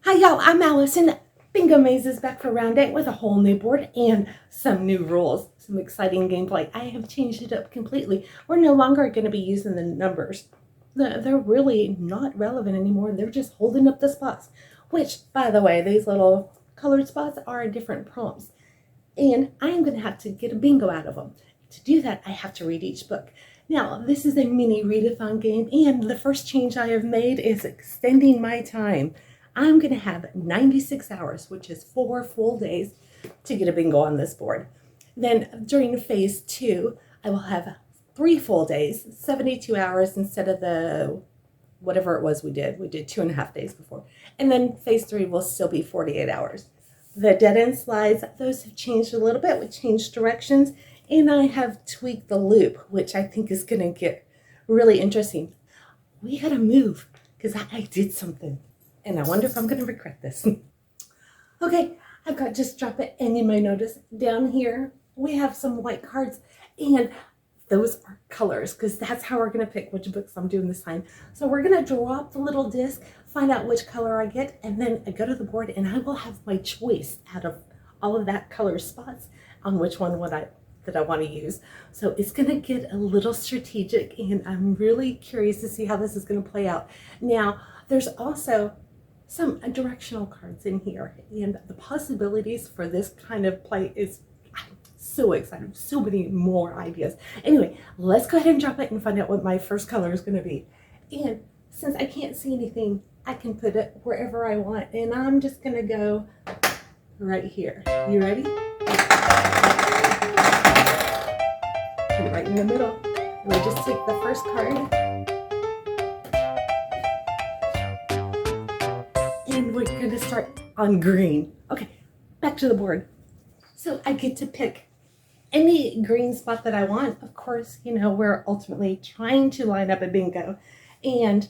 Hi y'all, I'm Allison. Bingo Maze is back for round 8 with a whole new board and some new rules, some exciting gameplay. I have changed it up completely. We're no longer going to be using the numbers. They're really not relevant anymore. They're just holding up the spots, which, by the way, these little colored spots are different prompts. And I'm going to have to get a bingo out of them. To do that, I have to read each book. Now, this is a mini readathon game, and the first change I have made is extending my time. I'm going to have 96 hours, which is 4 full days, to get a bingo on this board. Then during phase 2, I will have 3 full days, 72 hours instead of the whatever it was we did. We did 2.5 days before. And then phase 3 will still be 48 hours. The dead end slides, those have changed a little bit. We changed directions, and I have tweaked the loop, which I think is going to get really interesting. We got to move because I did something, and I wonder if I'm going to regret this. Okay, I've got just drop it, and you may notice down here we have some white cards, and those are colors because that's how we're going to pick which books I'm doing this time. So we're going to drop the little disc, find out which color I get, and then I go to the board and I will have my choice out of all of that color spots on which one that I want to use. So it's going to get a little strategic, and I'm really curious to see how this is going to play out. Now, there's also some directional cards in here, and the possibilities for this kind of play is so excited. So many more ideas. Anyway, let's go ahead and drop it and find out what my first color is going to be. And since I can't see anything, I can put it wherever I want. And I'm just going to go right here. You ready? Put it right in the middle. And we just take the first card. And we're going to start on green. Okay, back to the board. So I get to pick any green spot that I want. Of course, you know, we're ultimately trying to line up a bingo. And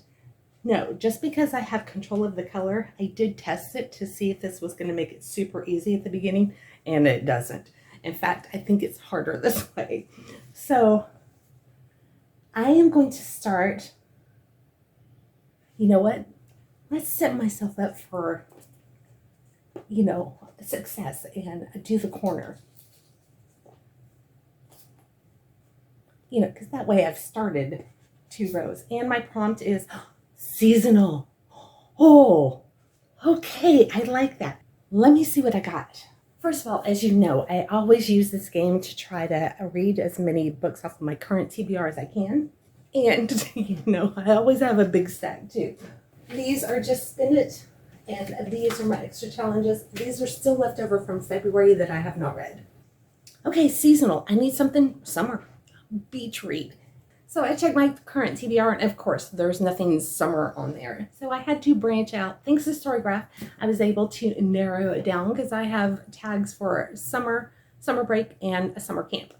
no, just because I have control of the color, I did test it to see if this was going to make it super easy at the beginning, and it doesn't. In fact, I think it's harder this way. So I am going to start, you know what? Let's set myself up for, you know, success and do the corner. You know, because that way I've started 2 rows. And my prompt is seasonal. Oh, okay, I like that. Let me see what I got. First of all, as you know, I always use this game to try to read as many books off of my current TBR as I can. And, you know, I always have a big stack too. These are just spin it, and these are my extra challenges. These are still left over from February that I have not read. Okay, seasonal. I need something summer. Beach read. So I checked my current TBR, and of course there's nothing summer on there. So I had to branch out. Thanks to Storygraph, I was able to narrow it down because I have tags for summer break, and a summer camp,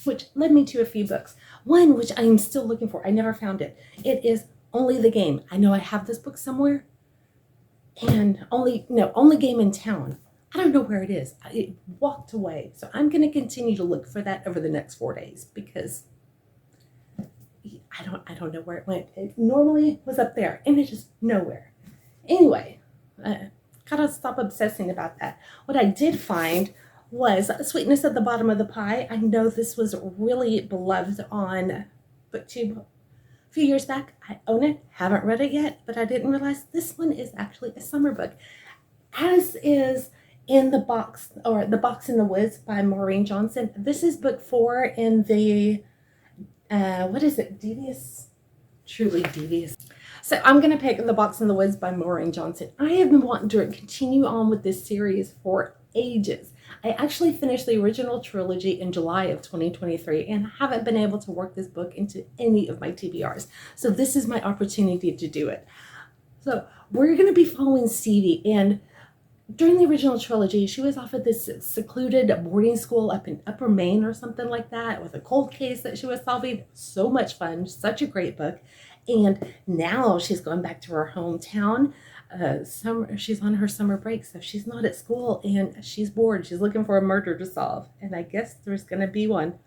which led me to a few books. One which I am still looking for. I never found it. It is Only the Game. I know I have this book somewhere, and Only Game in Town. I don't know where it is. It walked away. So I'm going to continue to look for that over the next 4 days because I don't know where it went. It normally was up there, and it's just nowhere. Anyway, gotta stop obsessing about that. What I did find was Sweetness at the Bottom of the Pie. I know this was really beloved on BookTube a few years back. I own it. Haven't read it yet, but I didn't realize this one is actually a summer book, as is In the Box, or The Box in the Woods by Maureen Johnson. This is book 4 in the, what is it? Truly Devious. So I'm going to pick The Box in the Woods by Maureen Johnson. I have been wanting to continue on with this series for ages. I actually finished the original trilogy in July of 2023 and haven't been able to work this book into any of my TBRs. So this is my opportunity to do it. So we're going to be following Stevie, and during the original trilogy, she was off at this secluded boarding school up in Upper Maine or something like that with a cold case that she was solving. So much fun. Such a great book. And now she's going back to her hometown. She's on her summer break, so she's not at school, and she's bored. She's looking for a murder to solve. And I guess there's going to be one.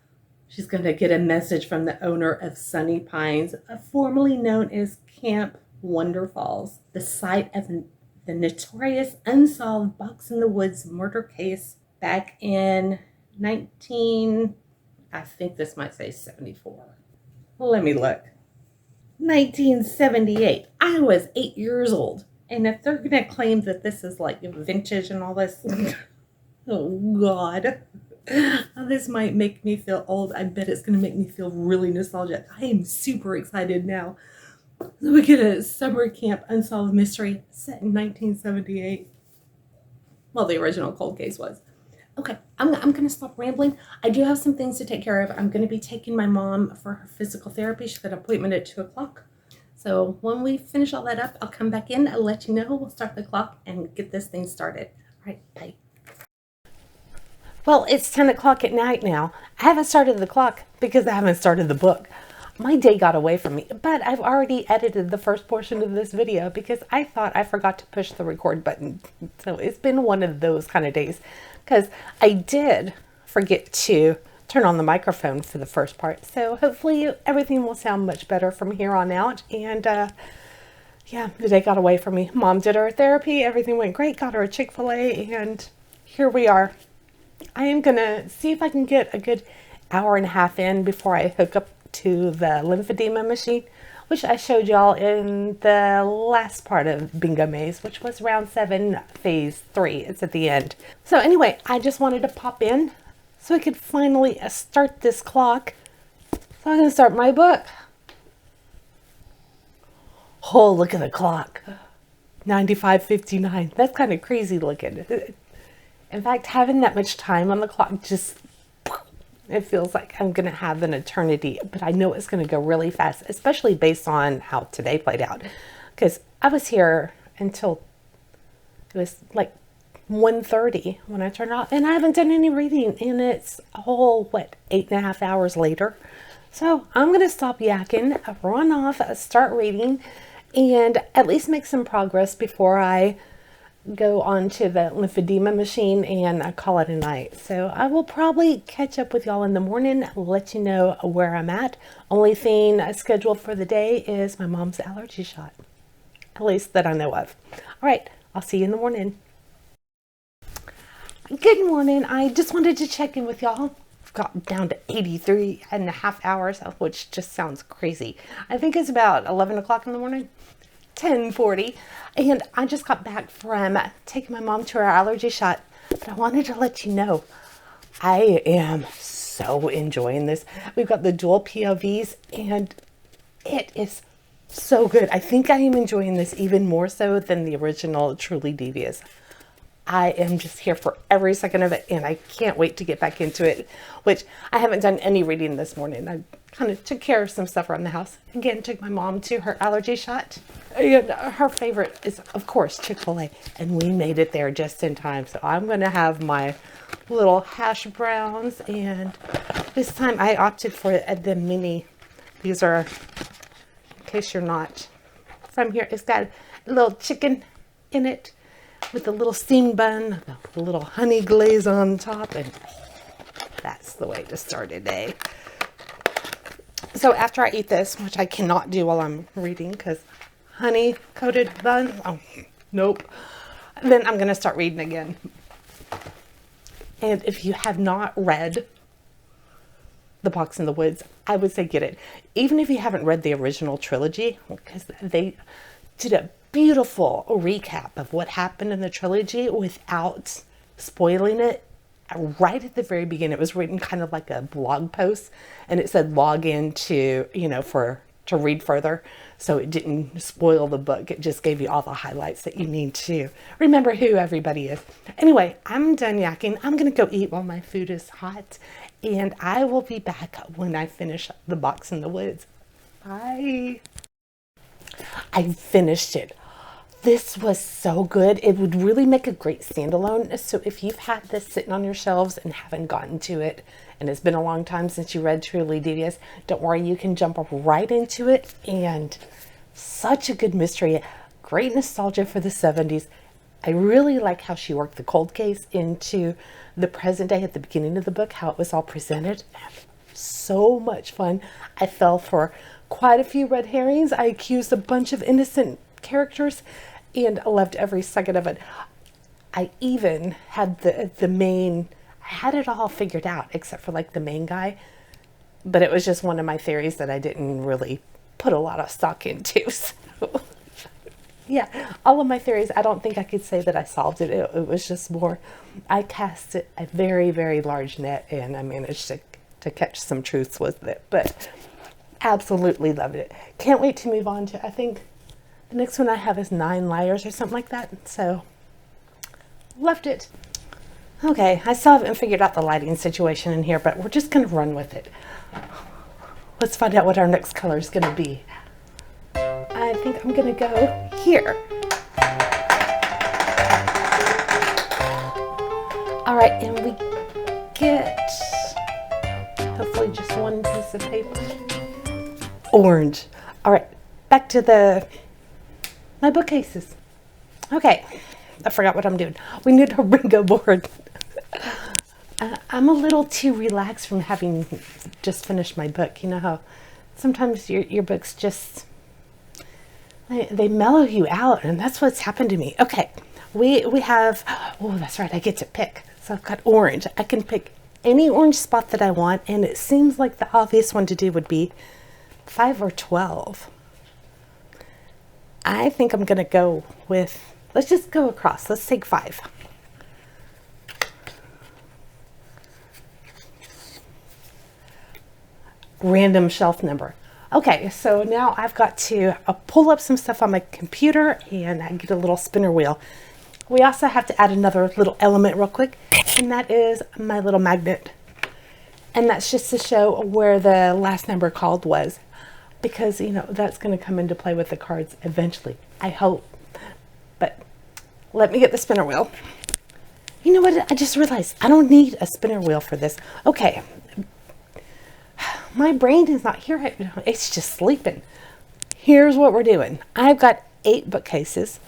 She's going to get a message from the owner of Sunny Pines, formerly known as Camp Wonder Falls, the site of the notorious unsolved Box in the Woods murder case back in 19, I think this might say 74. Let me look. 1978. I was 8 years old. And if they're going to claim that this is like vintage and all this, oh God, this might make me feel old. I bet it's going to make me feel really nostalgic. I am super excited now. So we get a summer camp unsolved mystery set in 1978. Well, the original cold case was. Okay, I'm going to stop rambling. I do have some things to take care of. I'm going to be taking my mom for her physical therapy. She's got an appointment at 2 o'clock. So when we finish all that up, I'll come back in. I'll let you know. We'll start the clock and get this thing started. All right, bye. Well, it's 10 o'clock at night now. I haven't started the clock because I haven't started the book. My day got away from me, but I've already edited the first portion of this video because I thought I forgot to push the record button. So it's been one of those kind of days because I did forget to turn on the microphone for the first part. So hopefully everything will sound much better from here on out. And yeah, the day got away from me. Mom did her therapy. Everything went great. Got her a Chick-fil-A and here we are. I am going to see if I can get a good hour and a half in before I hook up to the lymphedema machine, which I showed y'all in the last part of Bingo Maze, which was round 7, phase 3. It's at the end. So anyway, I just wanted to pop in so I could finally start this clock so I can start my book. Oh, look at the clock. 95:59. That's kind of crazy looking. In fact, having that much time on the clock just, it feels like I'm going to have an eternity, but I know it's going to go really fast, especially based on how today played out. Because I was here until it was like 1:30 when I turned off, and I haven't done any reading, and it's a whole, 8.5 hours later. So I'm going to stop yakking, run off, start reading, and at least make some progress before I go on to the lymphedema machine and call it a night. So I will probably catch up with y'all in the morning, let you know where I'm at. Only thing scheduled for the day is my mom's allergy shot, at least that I know of. All right, I'll see you in the morning. Good morning. I just wanted to check in with y'all. I've got down to 83.5 hours, which just sounds crazy. I think it's about 11 o'clock in the morning. 10:40, and I just got back from taking my mom to her allergy shot, but I wanted to let you know I am so enjoying this. We've got the dual POVs and it is so good. I think I am enjoying this even more so than the original Truly Devious. I am just here for every second of it, and I can't wait to get back into it, which I haven't done any reading this morning. I kind of took care of some stuff around the house. Again, took my mom to her allergy shot. And her favorite is, of course, Chick-fil-A, and we made it there just in time. So I'm going to have my little hash browns, and this time I opted for the mini. These are, in case you're not from here, it's got a little chicken in it, with a little steamed bun, a little honey glaze on top, and that's the way to start a day. So after I eat this, which I cannot do while I'm reading because honey coated bun, oh, nope. Then I'm going to start reading again. And if you have not read The Box in the Woods, I would say get it. Even if you haven't read the original trilogy, because they did a beautiful recap of what happened in the trilogy without spoiling it. Right at the very beginning, it was written kind of like a blog post, and it said log in to, to read further. So it didn't spoil the book. It just gave you all the highlights that you need to remember who everybody is. Anyway, I'm done yakking. I'm going to go eat while my food is hot, and I will be back when I finish The Box in the Woods. Bye. I finished it. This was so good. It would really make a great standalone. So if you've had this sitting on your shelves and haven't gotten to it, and it's been a long time since you read Truly Devious, don't worry, you can jump right into it. And such a good mystery. Great nostalgia for the 70s. I really like how she worked the cold case into the present day at the beginning of the book, how it was all presented. So much fun. I fell for quite a few red herrings. I accused a bunch of innocent characters, and I loved every second of it. I even had the main, I had it all figured out except for like the main guy, but it was just one of my theories that I didn't really put a lot of stock into. So yeah, all of my theories, I don't think I could say that I solved it. It was just more, I cast a very, very large net and I managed to catch some truths with it, but absolutely loved it. Can't wait to move on to, I think the next one I have is 9 Liars or something like that. So loved it. Okay, I still haven't figured out the lighting situation in here, but we're just going to run with it. Let's find out what our next color is going to be. I think I'm going to go here. All right, and we get hopefully just one piece of paper. Orange. All right, back to my bookcases. Okay, I forgot what I'm doing. We need a bingo board. I'm a little too relaxed from having just finished my book. You know how sometimes your books just, they mellow you out, and that's what's happened to me. Okay, we have, oh, that's right, I get to pick. So I've got orange. I can pick any orange spot that I want, and it seems like the obvious one to do would be 5 or 12. I think I'm going to go with, let's just go across. Let's take 5. Random shelf number. Okay, so now I've got to pull up some stuff on my computer and I get a little spinner wheel. We also have to add another little element real quick, and that is my little magnet. And that's just to show where the last number called was, because, you know, that's going to come into play with the cards eventually, I hope. But let me get the spinner wheel. You know what? I just realized I don't need a spinner wheel for this. Okay. My brain is not here right now. It's just sleeping. Here's what we're doing. I've got 8 bookcases.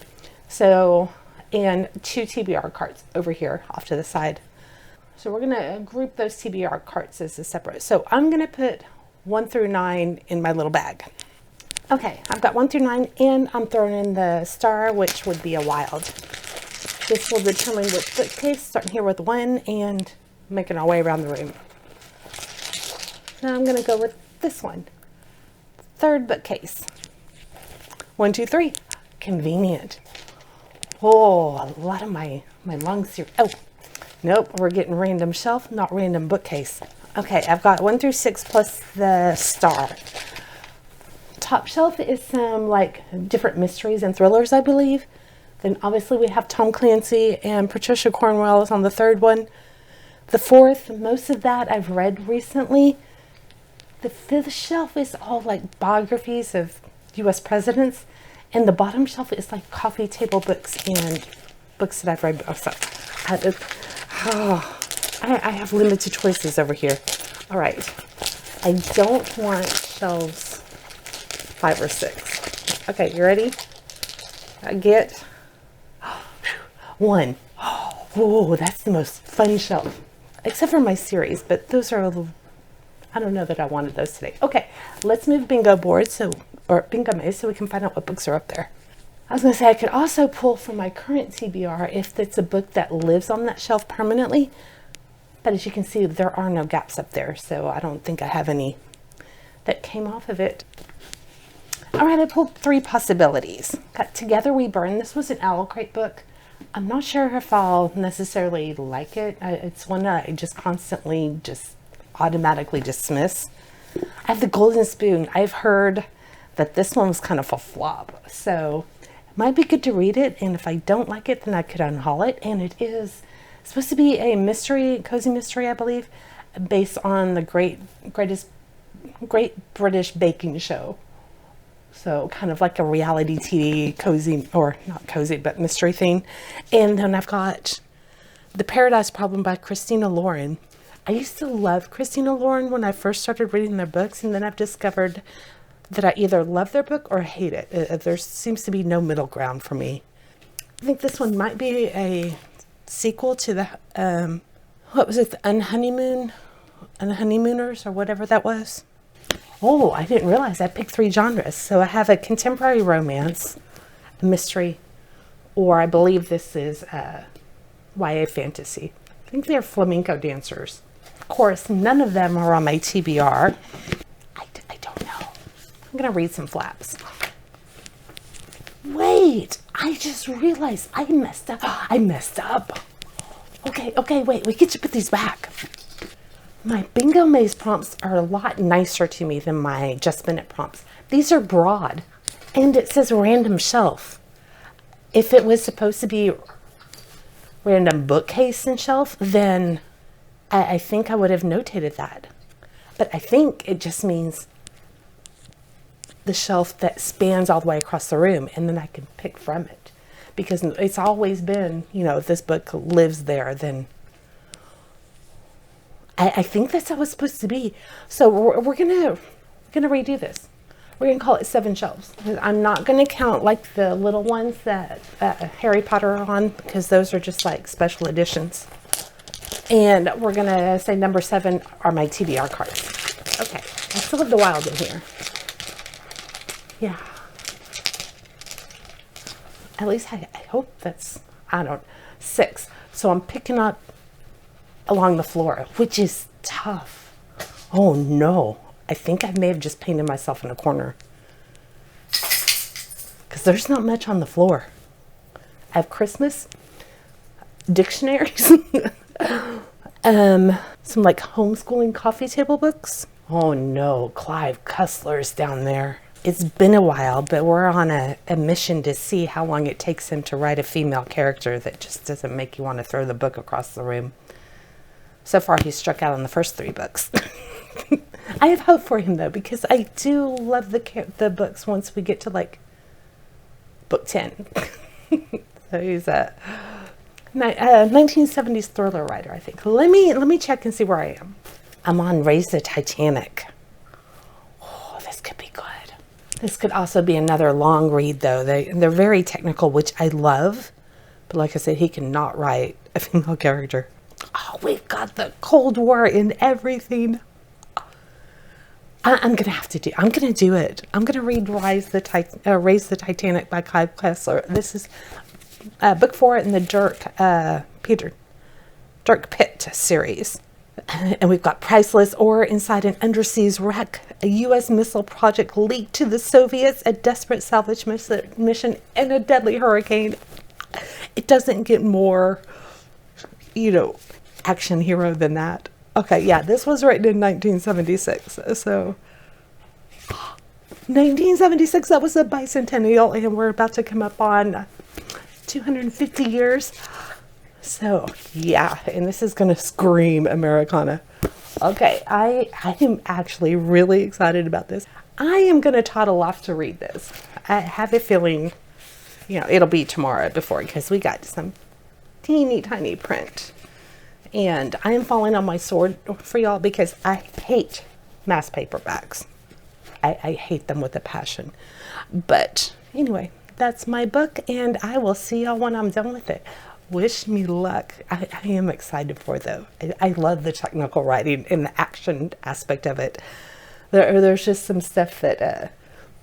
So, and 2 TBR cards over here off to the side. So we're going to group those TBR cards as a separate. So I'm going to put 1 through 9 in my little bag. Okay, I've got 1 through 9, and I'm throwing in the star, which would be a wild. This will determine which bookcase, starting here with 1 and making our way around the room. Now I'm going to go with this one. 3rd bookcase. 1, 2, 3. Convenient. Oh, a lot of my lungs here. Oh, nope, we're getting random shelf, not random bookcase. Okay, I've got 1 through 6 plus the star. Top shelf is some like different mysteries and thrillers, I believe. Then obviously we have Tom Clancy and Patricia Cornwell is on the 3rd one. The 4th, most of that I've read recently. The 5th shelf is all like biographies of U.S. presidents. And the bottom shelf is like coffee table books and books that I've read. I have limited choices over here. All right. I don't want shelves 5 or 6. Okay, you ready? I get 1. Oh, that's the most fun shelf. Except for my series, but those are a little, I don't know that I wanted those today. Okay, let's move bingo board or bingo maze so we can find out what books are up there. I was going to say I could also pull from my current TBR if it's a book that lives on that shelf permanently. But as you can see, there are no gaps up there, so I don't think I have any that came off of it. All right, I pulled 3 possibilities. Got Together We Burn. This was an Owl Crate book. I'm not sure if I'll necessarily like it. It's one that I just constantly just automatically dismiss. I have The Golden Spoon. I've heard that this one was kind of a flop, so it might be good to read it, and if I don't like it, then I could unhaul it. And it is supposed to be a mystery, cozy mystery, I believe, based on the Great British Baking Show. So kind of like a reality TV cozy, or not cozy, but mystery thing. And then I've got The Paradise Problem by Christina Lauren. I used to love Christina Lauren when I first started reading their books, and then I've discovered that I either love their book or hate it. There seems to be no middle ground for me. I think this one might be a sequel to the, what was it, the Unhoneymooners, or whatever that was. Oh, I didn't realize I picked 3 genres. So I have a contemporary romance, a mystery, or I believe this is YA fantasy. I think they're flamenco dancers. Of course, none of them are on my TBR. I don't know. I'm going to read some flaps. Wait, I just realized I messed up. Okay, wait, we get to put these back. My bingo maze prompts are a lot nicer to me than my just minute prompts. These are broad, and it says random shelf. If it was supposed to be random bookcase and shelf, then I think I would have notated that. But I think it just means the shelf that spans all the way across the room, and then I can pick from it. Because it's always been, if this book lives there, then I think that's how it's supposed to be. So we're gonna redo this. We're gonna call it 7 shelves. I'm not gonna count like the little ones that Harry Potter are on, because those are just like special editions. And we're gonna say number 7 are my TBR cards. Okay, I still have the wild in here. Yeah. At least I hope that's, 6. So I'm picking up along the floor, which is tough. Oh no. I think I may have just painted myself in a corner, because there's not much on the floor. I have Christmas dictionaries, some like homeschooling coffee table books. Oh no, Clive Cussler's down there. It's been a while, but we're on a mission to see how long it takes him to write a female character that just doesn't make you want to throw the book across the room. So far, he's struck out on the first 3 books. I have hope for him, though, because I do love the books once we get to, like, book 10. So he's a 1970s thriller writer, I think. Let me check and see where I am. I'm on Raise the Titanic. Oh, this could be good. This could also be another long read, though. They're very technical, which I love. But like I said, he cannot write a female character. Oh, we've got the Cold War in everything. I'm gonna do it. I'm gonna read Raise the Titanic by Clive Cussler. This is book 4 in the Dirk Pitt series. And we've got Priceless Ore inside an underseas wreck, a U.S. missile project leaked to the Soviets, a desperate salvage mission, and a deadly hurricane. It doesn't get more, action hero than that. Okay, yeah, this was written in 1976. So, 1976, that was a bicentennial, and we're about to come up on 250 years. So, yeah, and this is going to scream Americana. Okay, I am actually really excited about this. I am going to toddle off to read this. I have a feeling, it'll be tomorrow because we got some teeny tiny print. And I am falling on my sword for y'all because I hate mass paperbacks. I hate them with a passion. But anyway, that's my book, and I will see y'all when I'm done with it. Wish me luck. I am excited for it, though. I love the technical writing and the action aspect of it. There's just some stuff that,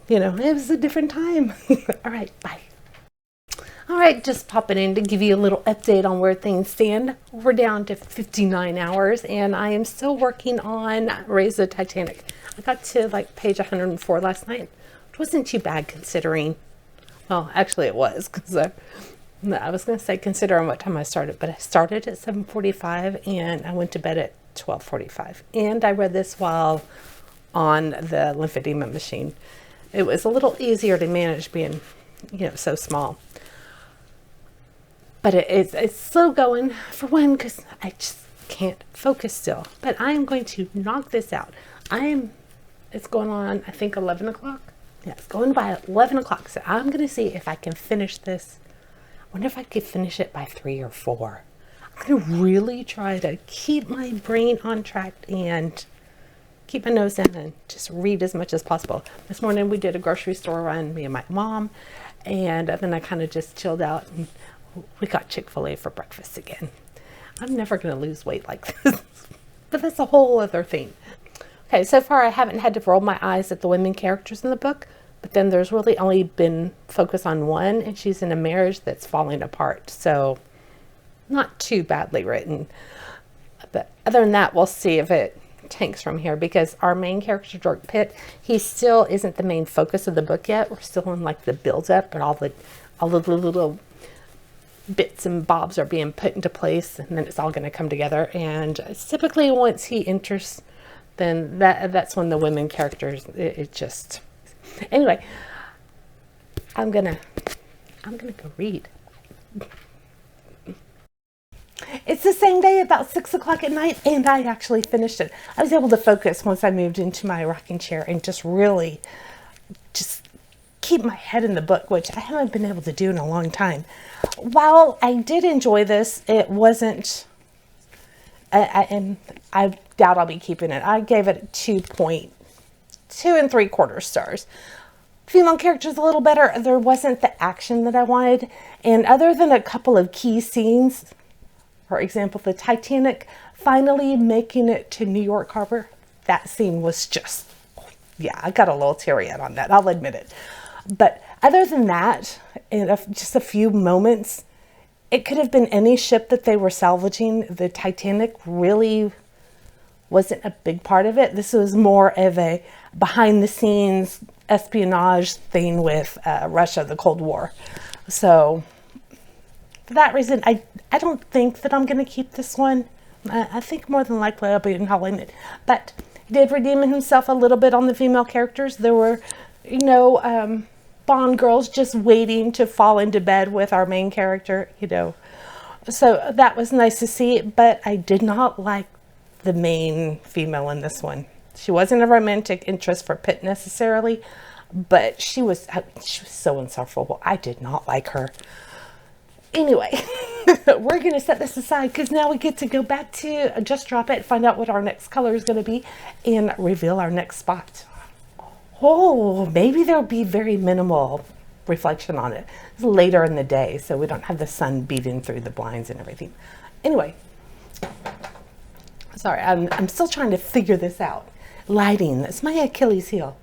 it was a different time. All right, bye. All right, just popping in to give you a little update on where things stand. We're down to 59 hours, and I am still working on Raise the Titanic. I got to page 104 last night, which wasn't too bad considering. Well, actually it was, because I was going to say considering what time I started, but I started at 7:45 and I went to bed at 12:45. And I read this while on the lymphedema machine. It was a little easier to manage being, so small. But it's slow going, for one, because I just can't focus still. But I am going to knock this out. It's going on, I think, 11 o'clock. Yeah, it's going by 11 o'clock. So I'm going to see if I can finish this. I wonder if I could finish it by 3 or 4. I'm going to really try to keep my brain on track and keep my nose in and just read as much as possible. This morning we did a grocery store run, me and my mom. And then I kind of just chilled out and we got Chick-fil-A for breakfast again. I'm never going to lose weight like this, but that's a whole other thing. Okay, so far I haven't had to roll my eyes at the women characters in the book, But then there's really only been focus on one, and she's in a marriage that's falling apart. So not too badly written. But other than that, we'll see if it tanks from here, because our main character, Dirk Pitt, he still isn't the main focus of the book yet. We're still in like the build up, and all the little bits and bobs are being put into place, and then it's all going to come together. And typically once he enters, then that's when the women characters, it just, anyway, I'm gonna go read. It's the same day, about 6 o'clock at night, and I actually finished it. I was able to focus once I moved into my rocking chair and just really just keep my head in the book, which I haven't been able to do in a long time. While I did enjoy this, it wasn't, and I doubt I'll be keeping it. I gave it 2.2 3/4 stars. Female characters a little better. There wasn't the action that I wanted, and other than a couple of key scenes, for example, the Titanic finally making it to New York Harbor, that scene was just, yeah, I got a little teary-eyed on that, I'll admit it. But other than that, in just a few moments, it could have been any ship that they were salvaging. The Titanic really wasn't a big part of it. This was more of a behind-the-scenes espionage thing with Russia, the Cold War. So for that reason, I don't think that I'm going to keep this one. I think more than likely I'll be hauling it. But he did redeem himself a little bit on the female characters. There were, you know, Bond girls just waiting to fall into bed with our main character, you know. So that was nice to see, but I did not like the main female in this one. She wasn't a romantic interest for Pitt necessarily, but she was so insufferable. I did not like her. Anyway, we're going to set this aside because now we get to go back to Just Drop It, find out what our next color is going to be, and reveal our next spot. Oh, maybe there'll be very minimal reflection on it. It's later in the day, so we don't have the sun beating through the blinds and everything. Anyway, sorry, I'm still trying to figure this out. Lighting, that's my Achilles heel.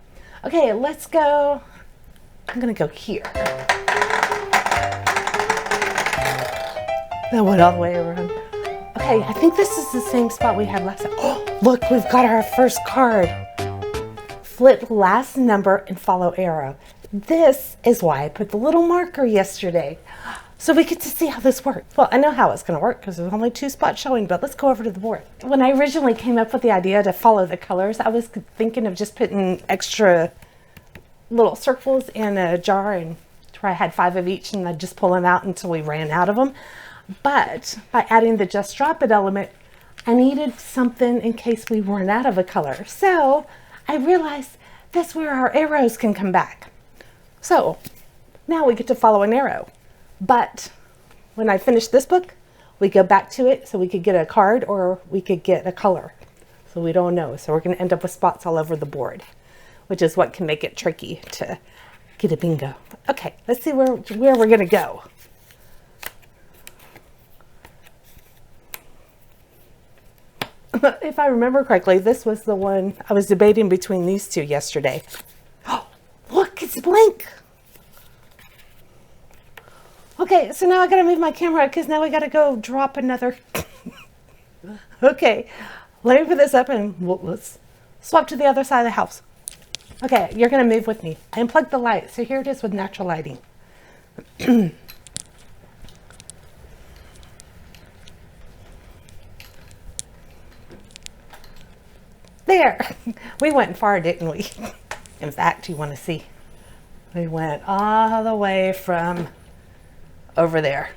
Okay, let's go. I'm going to go here. That went all the way around. Okay, I think this is the same spot we had last time. Oh, look, we've got our first card. Flip last number and follow arrow. This is why I put the little marker yesterday. So we get to see how this works. Well, I know how it's going to work because there's only 2 spots showing, but let's go over to the board. When I originally came up with the idea to follow the colors, I was thinking of just putting extra little circles in a jar, and where I had 5 of each, and I'd just pull them out until we ran out of them. But by adding the Just Drop It element, I needed something in case we weren't out of a color. So I realized that's where our arrows can come back. So now we get to follow an arrow. But when I finish this book, we go back to it so we could get a card or we could get a color. So we don't know. So we're going to end up with spots all over the board, which is what can make it tricky to get a bingo. Okay, let's see where we're going to go. If I remember correctly, this was the one I was debating between these two yesterday. Oh, look, it's blank. Okay, so now I gotta move my camera because now we gotta go drop another. Okay, let me put this up and let's swap to the other side of the house. Okay, you're gonna move with me. I unplugged the light, so here it is with natural lighting. There, we went far, didn't we? In fact, you want to see, we went all the way from over there.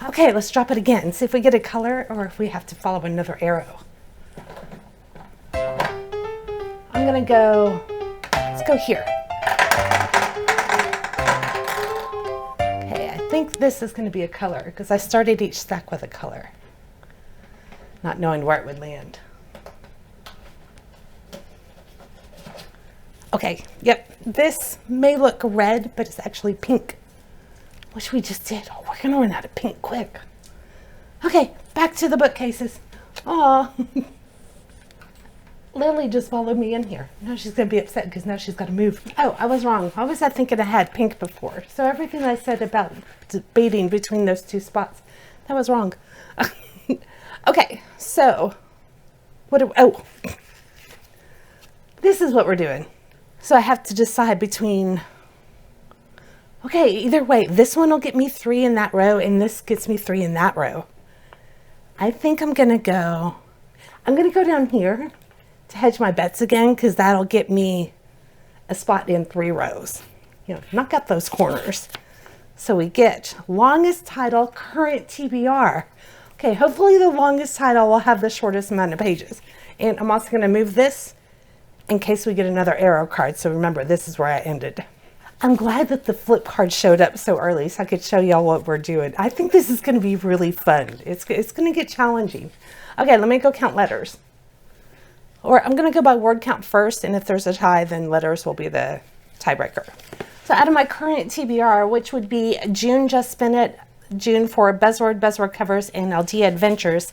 Okay, let's drop it again. See if we get a color or if we have to follow another arrow. I'm gonna go, let's go here. Okay, I think this is gonna be a color because I started each stack with a color, not knowing where it would land. Okay, yep, this may look red, but it's actually pink, which we just did. Oh, we're gonna run out of pink quick. Okay, back to the bookcases. Oh, Lily just followed me in here. Now she's going to be upset because now she's got to move. Oh, I was wrong. Why was I thinking I had pink before? So everything I said about debating between those two spots, that was wrong. Okay, so this is what we're doing. So I have to decide between, okay, either way, this one will get me 3 in that row and this gets me 3 in that row. I think I'm going to go down here to hedge my bets again, because that'll get me a spot in 3 rows. You know, knock out those corners. So we get longest title, current TBR. Okay, hopefully the longest title will have the shortest amount of pages. And I'm also going to move this in case we get another arrow card. So remember, this is where I ended. I'm glad that the flip card showed up so early so I could show y'all what we're doing. I think this is going to be really fun. It's going to get challenging. Okay, let me go count letters. Or I'm going to go by word count first, and if there's a tie, then letters will be the tiebreaker. So out of my current TBR, which would be June Just Spin It, June for Buzzword Covers, and LD Adventures,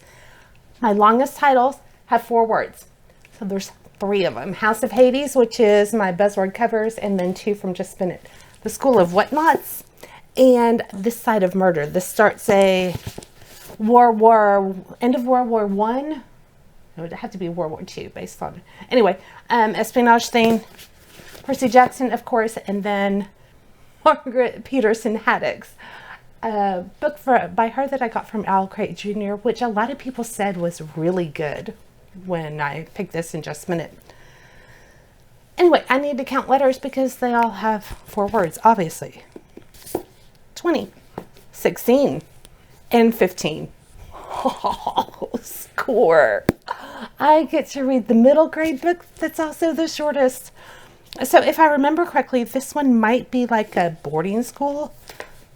my longest titles have 4 words. So there's 3 of them. House of Hades, which is my Buzzword Covers, and then 2 from Just Spin It. The School of Whatnots, and This Side of Murder. This starts a end of World War I. It would have to be World War II based on, anyway, espionage thing, Percy Jackson, of course, and then Margaret Peterson Haddock's book by her that I got from Al Craig Jr., which a lot of people said was really good when I picked this in Just a Minute. Anyway, I need to count letters because they all have 4 words, obviously. 20, 16, and 15. Oh, score. I get to read the middle grade book that's also the shortest. So if I remember correctly, this one might be like a boarding school.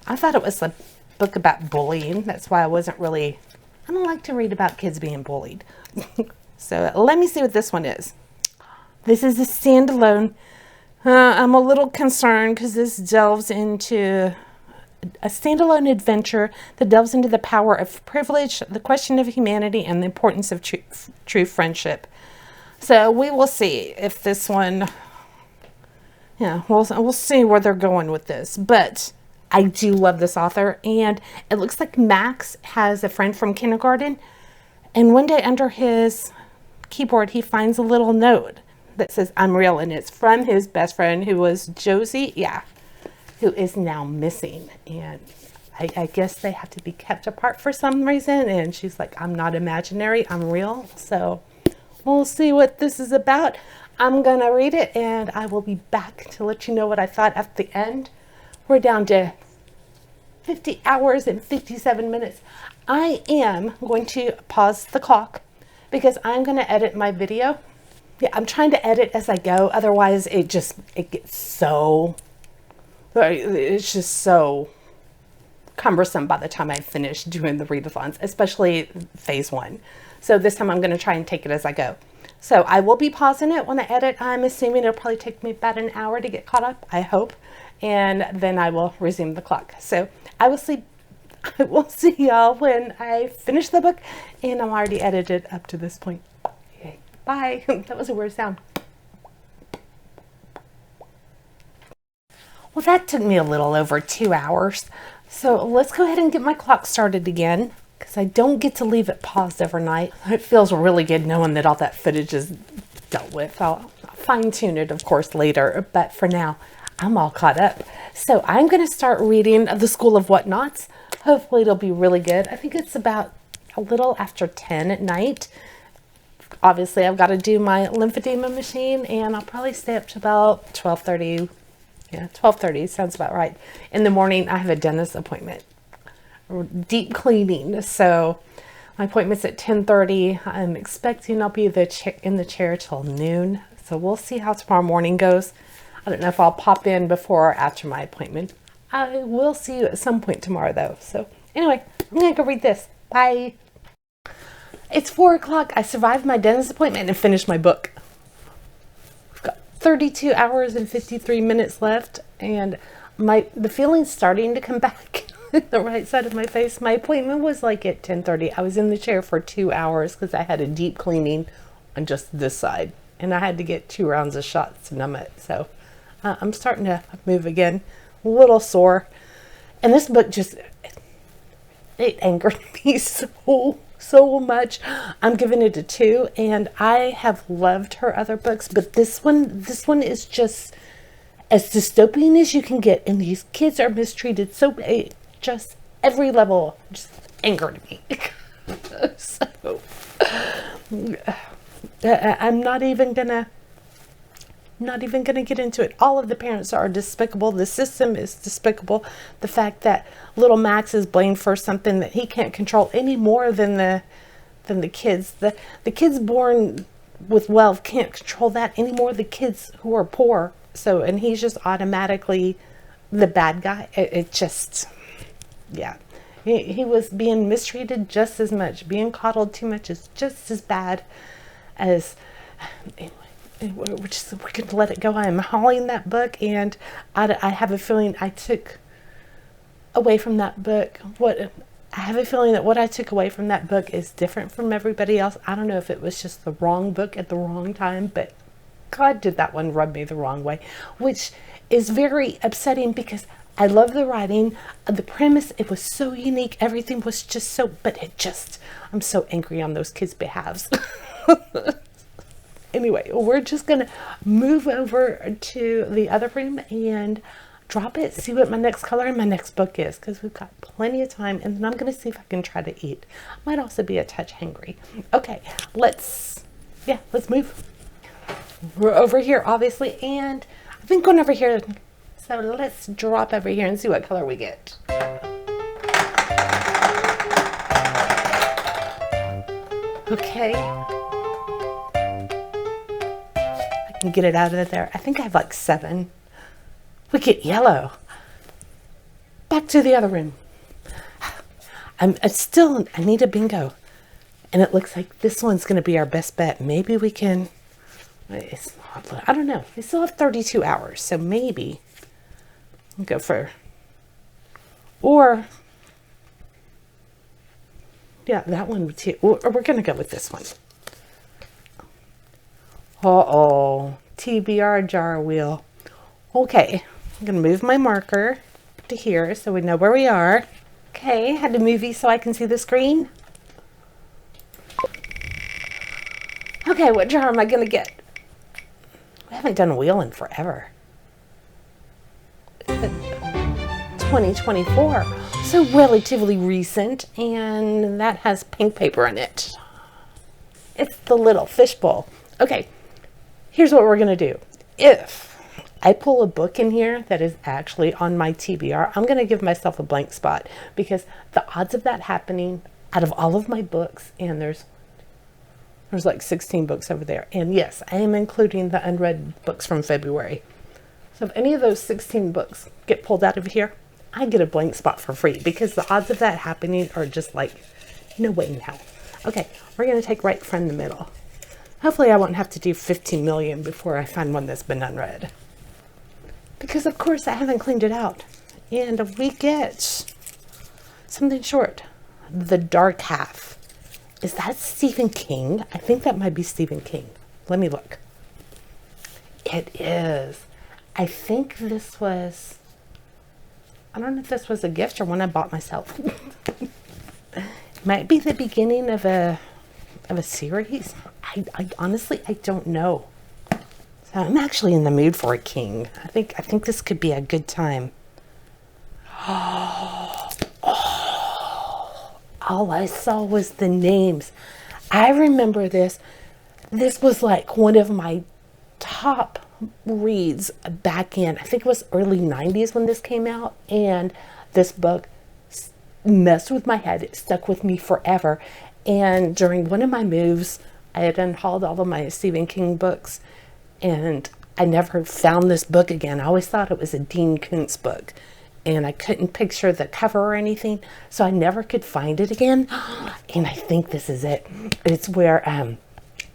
I thought it was a book about bullying. That's why I don't like to read about kids being bullied. So let me see what this one is. This is a standalone. I'm a little concerned because this delves into a standalone adventure that delves into the power of privilege, the question of humanity, and the importance of true friendship. So we will see if this one, we'll see where they're going with this. But I do love this author, and it looks like Max has a friend from kindergarten, and one day under his keyboard he finds a little note that says "I'm real," and it's from his best friend who was Josie, who is now missing. And I guess they have to be kept apart for some reason, and she's like, "I'm not imaginary, I'm real." So we'll see what this is about. I'm gonna read it and I will be back to let you know what I thought at the end. We're down to 50 hours and 57 minutes. I am going to pause the clock because I'm going to edit my video. Yeah, I'm trying to edit as I go. Otherwise, it gets so, it's just so cumbersome by the time I finish doing the readathons, especially phase 1. So this time I'm going to try and take it as I go. So I will be pausing it when I edit. I'm assuming it'll probably take me about an hour to get caught up, I hope. And then I will resume the clock. So I will see y'all when I finish the book, and I'm already edited up to this point. Okay, bye. That was a weird sound. Well, that took me a little over 2 hours. So let's go ahead and get my clock started again, because I don't get to leave it paused overnight. It feels really good knowing that all that footage is dealt with. I'll fine tune it, of course, later, but for now, I'm all caught up. So I'm going to start reading The School of Whatnots. Hopefully it'll be really good. I think it's about a little after 10 at night. Obviously, I've got to do my lymphedema machine, and I'll probably stay up to about 12:30. Yeah, 12:30 sounds about right. In the morning, I have a dentist appointment, deep cleaning. So my appointment's at 10:30. I'm expecting I'll be in the chair till noon. So we'll see how tomorrow morning goes. I don't know if I'll pop in before or after my appointment. I will see you at some point tomorrow, though. So anyway, I'm going to go read this. Bye. It's 4 o'clock. I survived my dentist appointment and finished my book. I've got 32 hours and 53 minutes left, and the feeling's starting to come back the right side of my face. My appointment was like at 10:30. I was in the chair for 2 hours because I had a deep cleaning on just this side. And I had to get 2 rounds of shots to numb it. So I'm starting to move again. A little sore. And this book just, it angered me so much. I'm giving it a 2, and I have loved her other books, but this one is just as dystopian as you can get, and these kids are mistreated so just every level just angered me. So I'm not even gonna get into it. All of the parents are despicable. The system is despicable. The fact that little Max is blamed for something that he can't control any more than the kids. The kids born with wealth can't control that any more than the kids who are poor. So, and he's just automatically the bad guy. It just, yeah. He was being mistreated just as much. Being coddled too much is just as bad as, anyway. We're going to let it go. I'm hauling that book, and I have a feeling I took away from that book. I have a feeling that what I took away from that book is different from everybody else. I don't know if it was just the wrong book at the wrong time, but God, did that one rub me the wrong way, which is very upsetting because I love the writing, the premise. It was so unique. Everything was just so, but I'm so angry on those kids' behalves. Anyway, we're just going to move over to the other room and drop it, see what my next color in my next book is, because we've got plenty of time, and then I'm going to see if I can try to eat. Might also be a touch hangry. Okay, let's move. We're over here, obviously, and I've been going over here, so let's drop over here and see what color we get. Okay. Get it out of there. I think I have like 7. We get yellow. Back to the other room. I need a bingo. And it looks like this one's going to be our best bet. Maybe we can, I don't know. We still have 32 hours. So maybe we'll go for, or, yeah, that one too. Or we're going to go with this one. Uh-oh, TBR jar wheel. Okay, I'm going to move my marker to here so we know where we are. Okay, had to move so I can see the screen. Okay, what jar am I going to get? We haven't done a wheel in forever. 2024, so relatively recent, and that has pink paper in it. It's the little fishbowl. Okay. Here's what we're going to do. If I pull a book in here that is actually on my TBR, I'm going to give myself a blank spot because the odds of that happening out of all of my books, and there's like 16 books over there. And yes, I am including the unread books from February. So if any of those 16 books get pulled out of here, I get a blank spot for free because the odds of that happening are just like, no way in hell. Okay, we're going to take right from the middle. Hopefully I won't have to do 15 million before I find one that's been unread. Because of course I haven't cleaned it out. And we get something short. The Dark Half. Is that Stephen King? I think that might be Stephen King. Let me look. It is. I think this was, I don't know if this was a gift or one I bought myself. It might be the beginning of a series. I honestly, I don't know. So I'm actually in the mood for a king. I think this could be a good time. All I saw was the names. I remember this. This was like one of my top reads back in, I think it was early 90s when this came out. And this book messed with my head. It stuck with me forever. And during one of my moves, I had unhauled all of my Stephen King books, and I never found this book again. I always thought it was a Dean Koontz book, and I couldn't picture the cover or anything, so I never could find it again. And I think this is it. It's where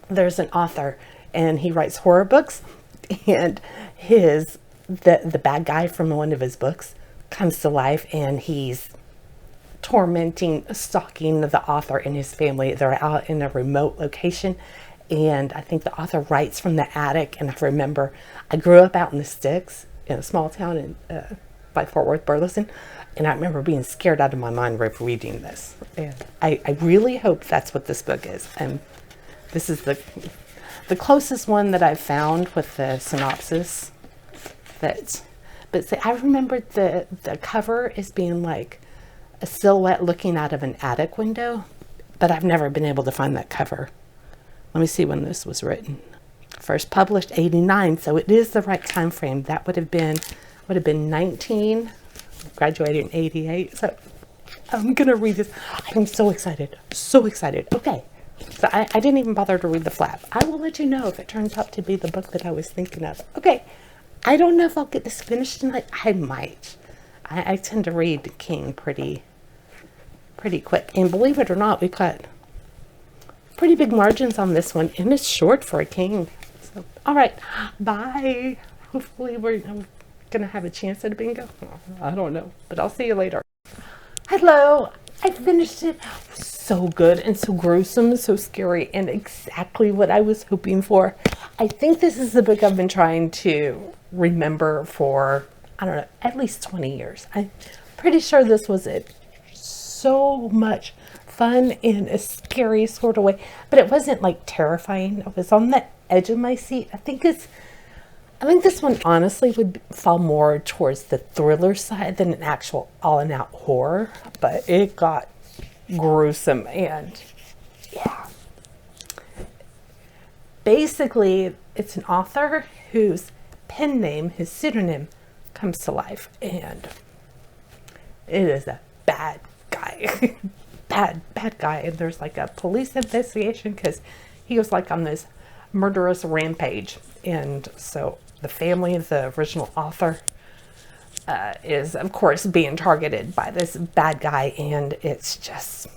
there's an author, and he writes horror books, and the bad guy from one of his books comes to life, and he's stalking the author and his family. They're out in a remote location, and I think the author writes from the attic. And I remember I grew up out in the sticks in a small town in by Fort Worth, Burleson, and I remember being scared out of my mind reading this. And I really hope that's what this book is. And this is the closest one that I've found with the synopsis. But see, I remember the cover as being like a silhouette looking out of an attic window, but I've never been able to find that cover. Let me see when this was written. First published 89, so it is the right time frame. That would have been 19, graduated in 88. So I'm gonna read this. I'm so excited, so excited. Okay, so I didn't even bother to read the flap. I will let you know if it turns out to be the book that I was thinking of. Okay, I don't know if I'll get this finished tonight. I might. I tend to read King pretty quick, and believe it or not, we got pretty big margins on this one, and it's short for a King. So, all right, bye. Hopefully we're gonna have a chance at a bingo. I don't know, but I'll see you later. Hello, I finished it. So good and so gruesome, so scary, and exactly what I was hoping for. I think this is the book I've been trying to remember for, I don't know, at least 20 years. I'm pretty sure this was it. So much fun in a scary sort of way, but it wasn't like terrifying. I was on the edge of my seat. I think this one honestly would fall more towards the thriller side than an actual all-and-out horror, but it got gruesome. And yeah, basically it's an author whose pen name, his pseudonym, comes to life, and it is a bad guy. bad guy. And there's like a police investigation because he was like on this murderous rampage. And so the family of the original author is, of course, being targeted by this bad guy. And it's just,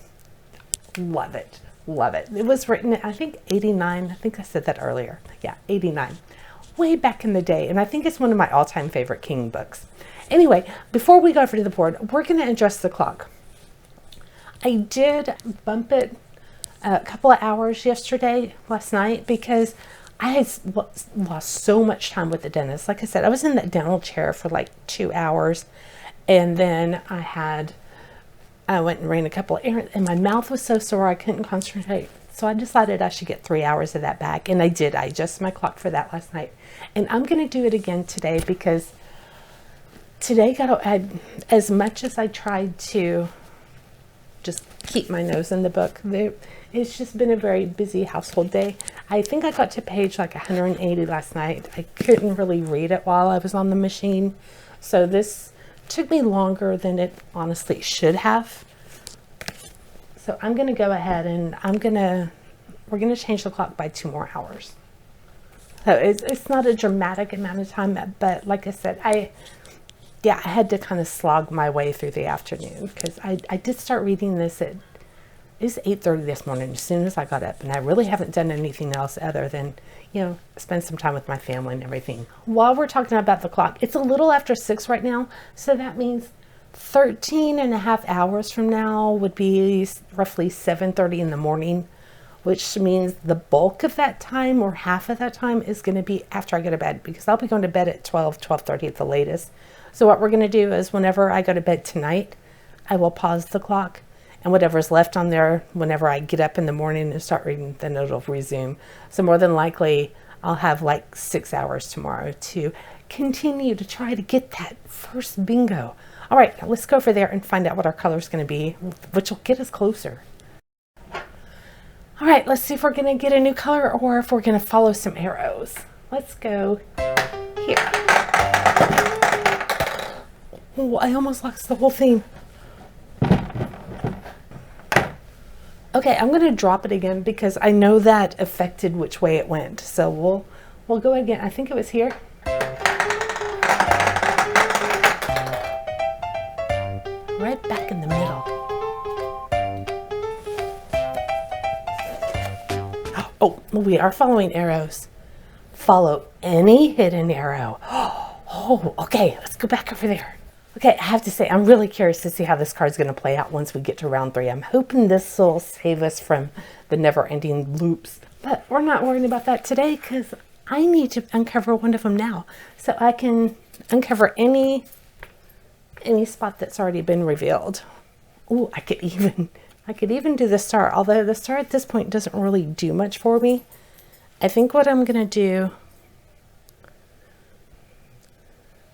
love it. Love it. It was written, I think, 89. I think I said that earlier. Yeah, 89. Way back in the day. And I think it's one of my all-time favorite King books. Anyway, before we go over to the board, we're going to adjust the clock. I did bump it a couple of hours last night, because I had lost so much time with the dentist. Like I said, I was in that dental chair for like 2 hours, and then I went and ran a couple of errands, and my mouth was so sore I couldn't concentrate. So I decided I should get 3 hours of that back, and I did. I adjusted my clock for that last night, and I'm going to do it again today, because today as much as I tried to just keep my nose in the book, it's just been a very busy household day. I think I got to page like 180 last night. I couldn't really read it while I was on the machine, so this took me longer than it honestly should have. So I'm going to go ahead and we're going to change the clock by 2 more hours. So it's not a dramatic amount of time, but like I said, I had to kind of slog my way through the afternoon, because I did start reading this at 8:30 this morning as soon as I got up, and I really haven't done anything else other than, spend some time with my family and everything. While we're talking about the clock, it's a little after 6 right now, so that means 13 and a half hours from now would be roughly 7:30 in the morning, which means the bulk of that time, or half of that time, is going to be after I go to bed, because I'll be going to bed at 12:30 at the latest. So what we're going to do is, whenever I go to bed tonight, I will pause the clock, and whatever's left on there, whenever I get up in the morning and start reading, then it'll resume. So more than likely, I'll have like 6 hours tomorrow to continue to try to get that first bingo. All right, let's go over there and find out what our color is going to be, which will get us closer. All right, let's see if we're going to get a new color, or if we're going to follow some arrows. Let's go here. Oh, I almost lost the whole thing. Okay, I'm going to drop it again, because I know that affected which way it went. So we'll go again. I think it was here. Right back in the middle. Oh, we are following arrows. Follow any hidden arrow. Oh, okay, let's go back over there. Okay, I have to say, I'm really curious to see how this card's going to play out once we get to round 3. I'm hoping this will save us from the never-ending loops But we're not worrying about that today because I need to uncover one of them now. So I can uncover any spot that's already been revealed. Oh, I could even do the star, although the star at this point doesn't really do much for me. I think what I'm going to do,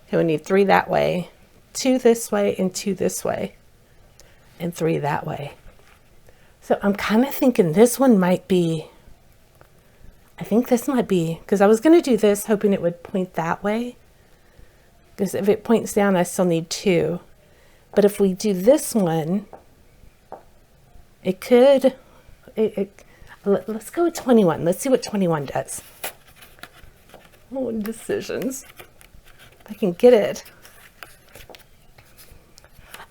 okay, we need 3 that way, 2 this way, and 2 this way, and 3 that way. So I'm kind of thinking this one might be, I think this might be, because I was going to do this hoping it would point that way. Because if it points down, I still need 2. But if we do this one, it could, let's go with 21. Let's see what 21 does. Oh, decisions. If I can get it.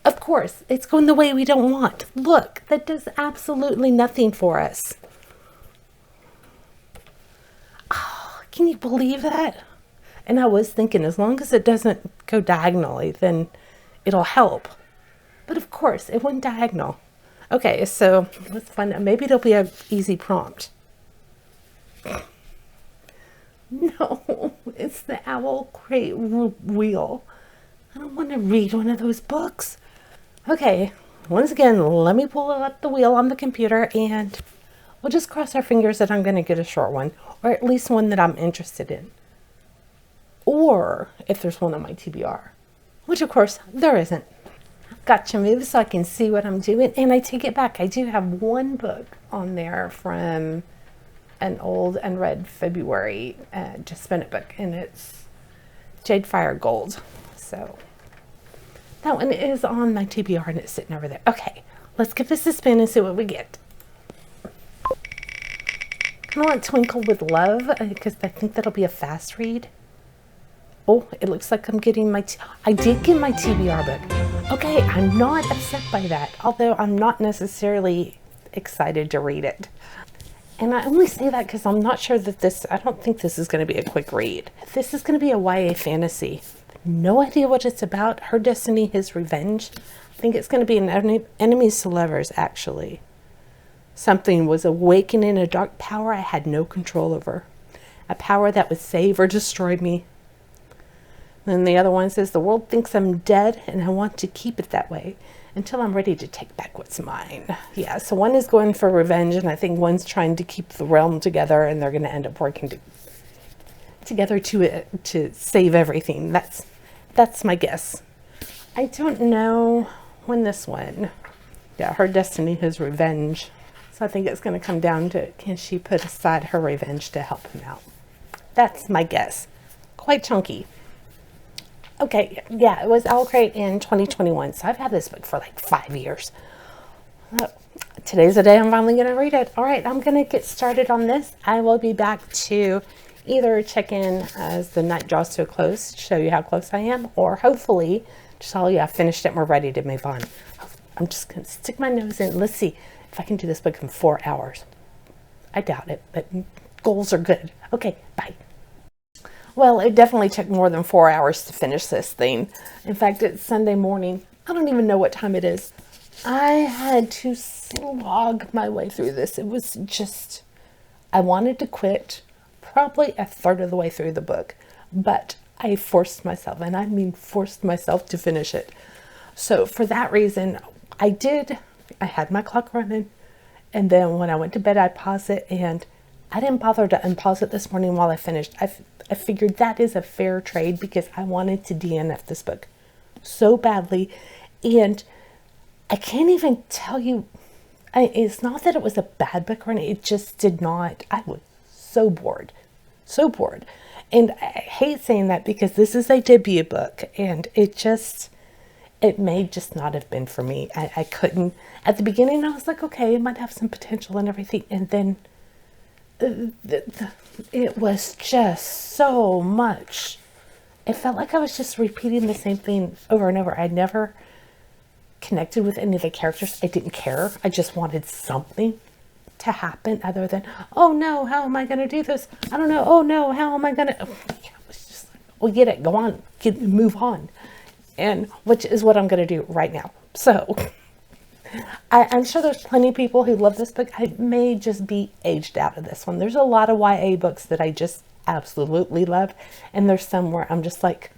Of course, it's going the way we don't want. Look, that does absolutely nothing for us. Oh, can you believe that? And I was thinking, as long as it doesn't go diagonally, then it'll help. But of course, it went diagonal. Okay, so let's find out. Maybe it'll be an easy prompt. No, it's the owl crate wheel. I don't want to read one of those books. Okay, once again, let me pull up the wheel on the computer and we'll just cross our fingers that I'm going to get a short one, or at least one that I'm interested in. Or if there's one on my TBR, which of course there isn't. Gotcha move so I can see what I'm doing. And I take it back. I do have one book on there from an old unread February Just Spin It book, and it's Jade Fire Gold. So that one is on my TBR and it's sitting over there. Okay, let's give this a spin and see what we get. I want Twinkle with Love because I think that'll be a fast read. Oh, it looks like I'm getting I did get my TBR book. Okay, I'm not upset by that, although I'm not necessarily excited to read it. And I only say that because I'm not sure that I don't think this is going to be a quick read. This is going to be a YA fantasy. No idea what it's about. Her destiny, his revenge. I think it's going to be an enemies to lovers, actually. Something was awakening a dark power I had no control over. A power that would save or destroy me. Then the other one says, the world thinks I'm dead and I want to keep it that way until I'm ready to take back what's mine. Yeah, so one is going for revenge and I think one's trying to keep the realm together and they're going to end up working together to save everything. That's my guess. I don't know when this one, yeah, her destiny, his revenge. So I think it's going to come down to, can she put aside her revenge to help him out? That's my guess. Quite chunky. Okay, yeah, it was Owl Crate in 2021, so I've had this book for like 5 years. Today's the day I'm finally going to read it. All right, I'm going to get started on this. I will be back to either check in as the night draws to a close, show you how close I am, or hopefully just tell you I finished it and we're ready to move on. I'm just going to stick my nose in. Let's see if I can do this book in 4 hours. I doubt it, but goals are good. Okay, bye. Well, it definitely took more than 4 hours to finish this thing. In fact, it's Sunday morning. I don't even know what time it is. I had to slog my way through this. It was just, I wanted to quit probably a third of the way through the book, but I forced myself, and I mean forced myself to finish it. So for that reason, I had my clock running, and then when I went to bed, I paused it, and I didn't bother to unpause it this morning while I finished. I figured that is a fair trade because I wanted to DNF this book so badly. And I can't even tell you, it's not that it was a bad book or anything. It just did not, I was so bored. And I hate saying that because this is a debut book and it may just not have been for me. I couldn't, at the beginning I was like, okay, it might have some potential and everything. And then it was just so much. It felt like I was just repeating the same thing over and over. I never connected with any of the characters. I didn't care. I just wanted something to happen other than, oh no, how am I going to do this? I don't know. Oh no, how am I going to? It was just like, well, get it, go on, move on. And which is what I'm going to do right now. So I'm sure there's plenty of people who love this book. I may just be aged out of this one. There's a lot of YA books that I just absolutely love. And there's some where I'm just like,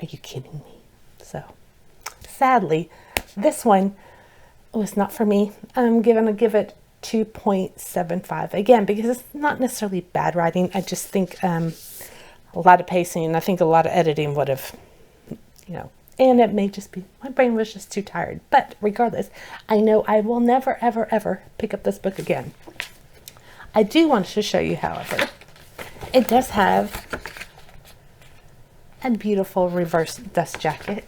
are you kidding me? So sadly, this one was not for me. I'm going to give it 2.75 again, because it's not necessarily bad writing. I just think a lot of pacing, and I think a lot of editing would have, and it may just be my brain was just too tired. But regardless, I know I will never, ever, ever pick up this book again. I do want to show you, however, it does have a beautiful reverse dust jacket,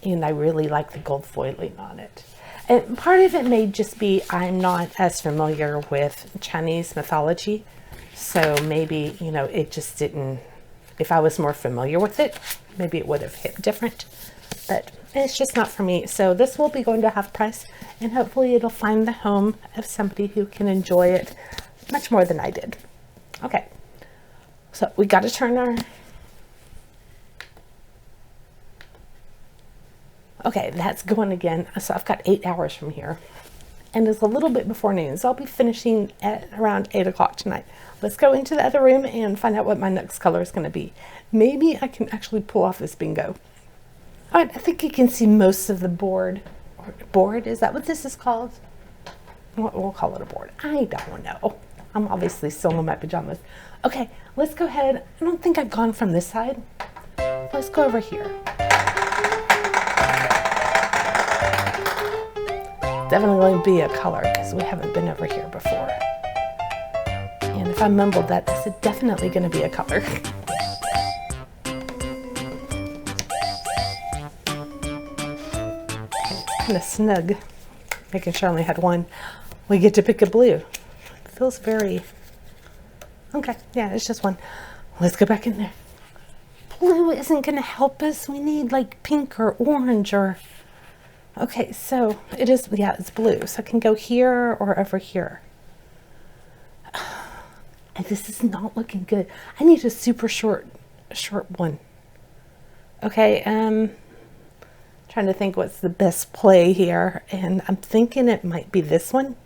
and I really like the gold foiling on it. And part of it may just be I'm not as familiar with Chinese mythology, so maybe, it just didn't, if I was more familiar with it, maybe it would have hit different, but it's just not for me. So this will be going to half price, and hopefully it'll find the home of somebody who can enjoy it much more than I did. Okay, so we got to turn our, okay, that's going again. So I've got 8 hours from here, and it's a little bit before noon, so I'll be finishing at around 8 o'clock tonight. Let's go into the other room and find out what my next color is going to be. Maybe I can actually pull off this bingo. All right, I think you can see most of the board. Board, is that what this is called? We'll call it a board. I don't know. I'm obviously still in my pajamas. Okay, let's go ahead. I don't think I've gone from this side. Let's go over here. Definitely going to be a color because we haven't been over here before. And if I mumbled that, this is definitely going to be a color. Kind of snug, making sure I only had one. We get to pick a blue. It feels very, okay, yeah, it's just one. Let's go back in there. Blue isn't going to help us. We need like pink or orange or, okay, so it is, yeah, it's blue. So I can go here or over here. And this is not looking good. I need a super short one. Okay, trying to think what's the best play here. And I'm thinking it might be this one.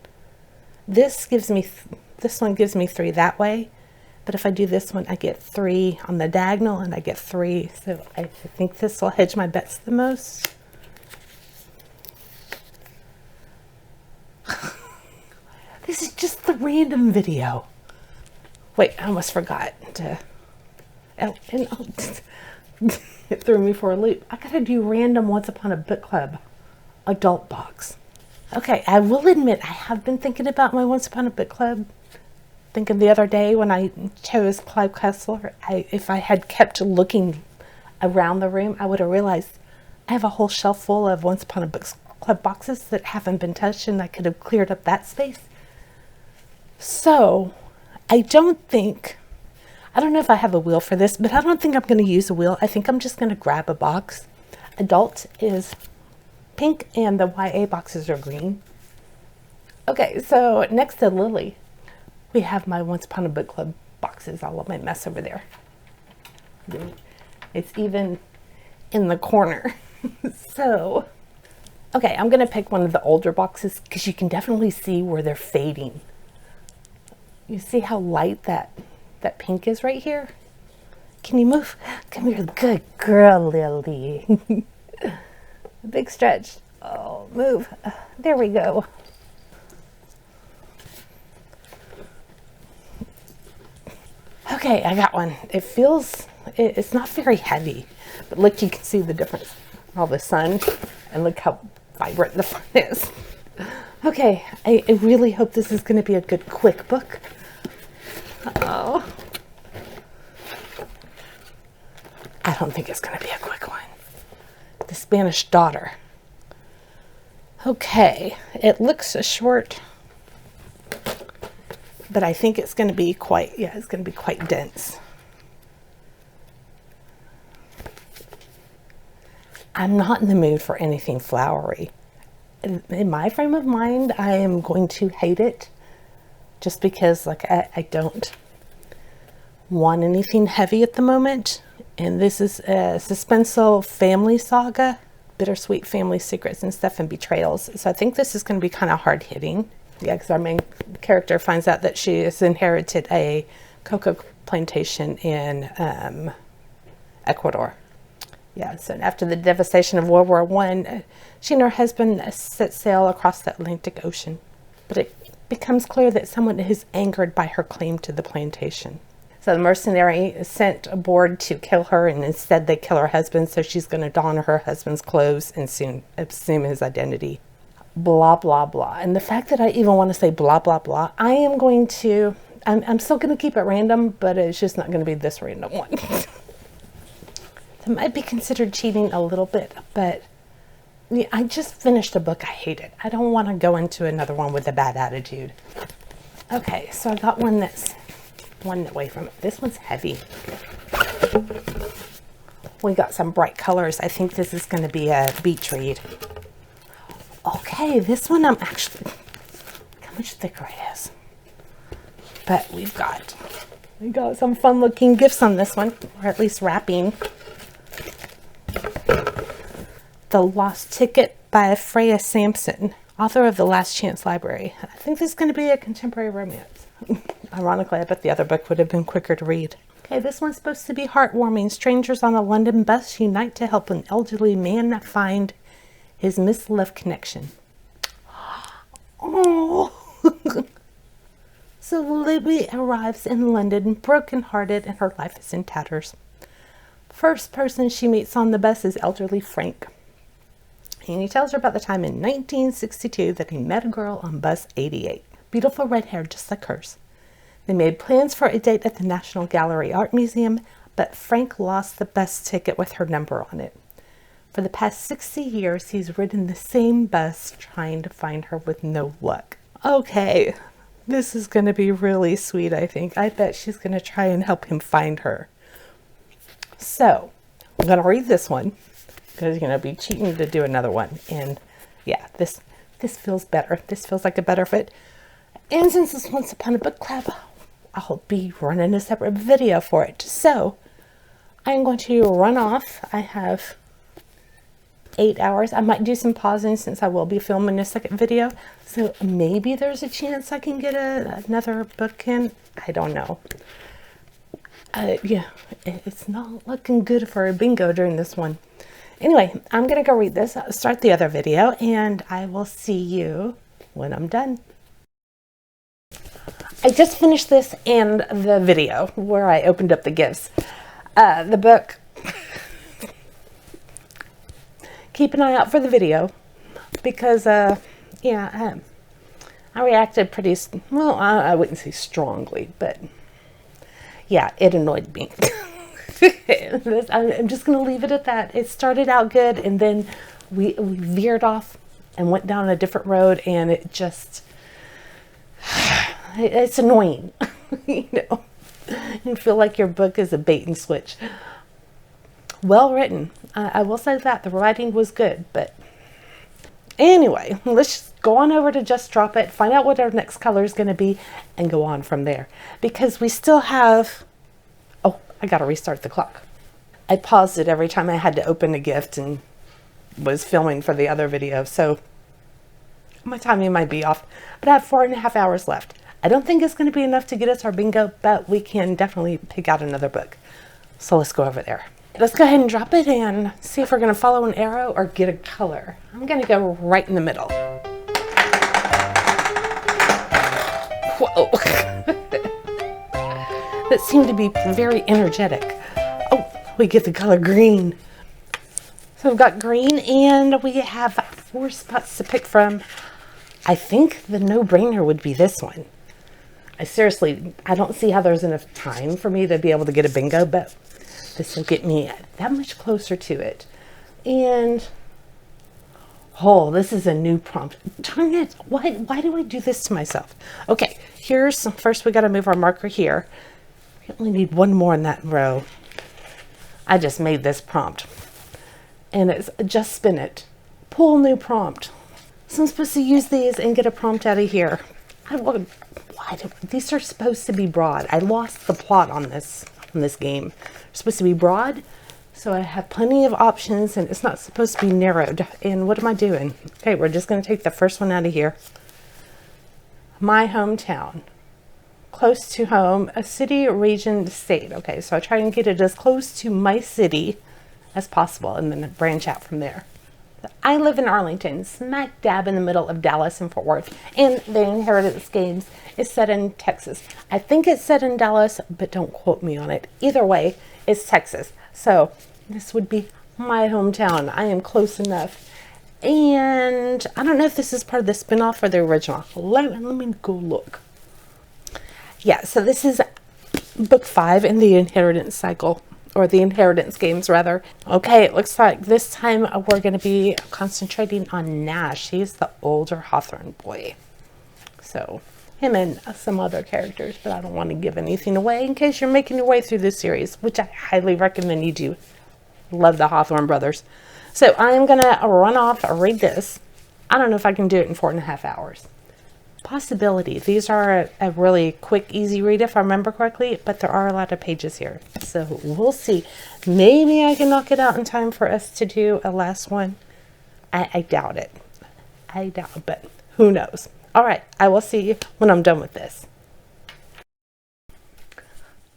This one gives me 3 that way. But if I do this one, I get 3 on the diagonal and I get 3. So I think this will hedge my bets the most. This is just the random video. Wait, I almost forgot to, it threw me for a loop. I gotta do random Once Upon a Book Club adult box. Okay, I will admit I have been thinking about my Once Upon a Book Club. Thinking the other day when I chose Clive Cussler, if I had kept looking around the room, I would have realized I have a whole shelf full of Once Upon a Book Club boxes that haven't been touched, and I could have cleared up that space. So I don't know if I have a wheel for this, but I don't think I'm going to use a wheel. I think I'm just going to grab a box. Adult is pink and the YA boxes are green. Okay, so next to Lily, we have my Once Upon a Book Club boxes, all of my mess over there. It's even in the corner. So, okay, I'm going to pick one of the older boxes because you can definitely see where they're fading. You see how light that pink is right here? Can you move? Come here, good girl, Lily. Big stretch. Oh, move. There we go. Okay, I got one. It's not very heavy, but look, you can see the difference. All the sun, and look how vibrant the front is. Okay, I really hope this is going to be a good quick book. Uh-oh. I don't think it's going to be a quick one. The Spanish Daughter. Okay, it looks short, but I think it's going to be quite dense. I'm not in the mood for anything flowery. In my frame of mind, I am going to hate it just because I don't want anything heavy at the moment. And this is a suspenseful family saga. bittersweet family secrets and stuff and betrayals. So I think this is going to be kind of hard hitting. Yeah, because our main character finds out that she has inherited a cocoa plantation in Ecuador. Yeah, so after the devastation of World War I, she and her husband set sail across the Atlantic Ocean. But it becomes clear that someone is angered by her claim to the plantation. So the mercenary is sent aboard to kill her, and instead they kill her husband, so she's going to don her husband's clothes and soon assume his identity. Blah, blah, blah. And the fact that I even want to say blah, blah, blah, I'm still going to keep it random, but it's just not going to be this random one. It might be considered cheating a little bit, but yeah, I just finished a book I hated. I don't want to go into another one with a bad attitude. Okay, so I got one away from it. This one's heavy. We got some bright colors. I think this is going to be a beach read. Okay, this one I'm actually, look how much thicker it is. But we got some fun looking gifts on this one, or at least wrapping. The Lost Ticket by Freya Sampson, author of The Last Chance Library. I think this is going to be a contemporary romance. Ironically, I bet the other book would have been quicker to read. Okay, this one's supposed to be heartwarming. Strangers on a London bus unite to help an elderly man find his mislived connection. Oh. So Libby arrives in London brokenhearted and her life is in tatters. First person she meets on the bus is elderly Frank. And he tells her about the time in 1962 that he met a girl on bus 88. Beautiful red hair just like hers. They made plans for a date at the National Gallery Art Museum, but Frank lost the bus ticket with her number on it. For the past 60 years, he's ridden the same bus trying to find her with no luck. Okay, this is going to be really sweet, I think. I bet she's going to try and help him find her. So, I'm going to read this one because you're going to be cheating to do another one. And yeah, this feels better. This feels like a better fit. And since this one's upon a book club, I'll be running a separate video for it. So, I'm going to run off. I have 8 hours. I might do some pausing since I will be filming a second video. So maybe there's a chance I can get another book in. I don't know. Yeah, it's not looking good for a bingo during this one. Anyway, I'm going to go read this, start the other video, and I will see you when I'm done. I just finished this and the video where I opened up the gifts. The book... Keep an eye out for the video because, yeah, I reacted pretty, well, I wouldn't say strongly, but yeah, it annoyed me. I'm just going to leave it at that. It started out good and then we veered off and went down a different road and it just, it's annoying, you know, you feel like your book is a bait and switch. Well written. I will say that the writing was good, but anyway, let's just go on over to Just Drop It, find out what our next color is going to be, and go on from there. Because we still have, oh, I got to restart the clock. I paused it every time I had to open a gift and was filming for the other video, so my timing might be off, but I have 4.5 hours left. I don't think it's going to be enough to get us our bingo, but we can definitely pick out another book. So let's go over there. Let's go ahead and drop it and see if we're going to follow an arrow or get a color. I'm going to go right in the middle. Whoa. That seemed to be very energetic. Oh, we get the color green. So we've got green and we have 4 spots to pick from. I think the no-brainer would be this one. I don't see how there's enough time for me to be able to get a bingo, but this will get me that much closer to it. And, oh, this is a new prompt. Darn it. Why do I do this to myself? Okay, first we got to move our marker here. We only need one more in that row. I just made this prompt. And it's just spin it. Pull new prompt. So I'm supposed to use these and get a prompt out of here. These are supposed to be broad. I lost the plot on this game. They're supposed to be broad, So I have plenty of options and it's not supposed to be narrowed. And what am I doing? Okay, we're just going to take the first one out of here. My hometown. Close to home, a city, region, state. Okay, so I try and get it as close to my city as possible and then branch out from there. I live in Arlington, smack dab in the middle of Dallas and Fort Worth, and the Inheritance Games is set in Texas. I think it's set in Dallas, but don't quote me on it. Either way, it's Texas. So this would be my hometown. I am close enough. And I don't know if this is part of the spinoff or the original. Let me go look. Yeah, so this is book 5 in the Inheritance cycle, or the Inheritance Games rather. Okay, it looks like this time we're going to be concentrating on Nash. He's the older Hawthorne boy. So him and some other characters, but I don't want to give anything away in case you're making your way through this series, which I highly recommend you do. Love the Hawthorne brothers. So I'm going to run off and read this. I don't know if I can do it in 4.5 hours. Possibility. These are a really quick, easy read if I remember correctly, but there are a lot of pages here. So we'll see. Maybe I can knock it out in time for us to do a last one. I doubt it. I doubt it, but who knows? All right. I will see you when I'm done with this.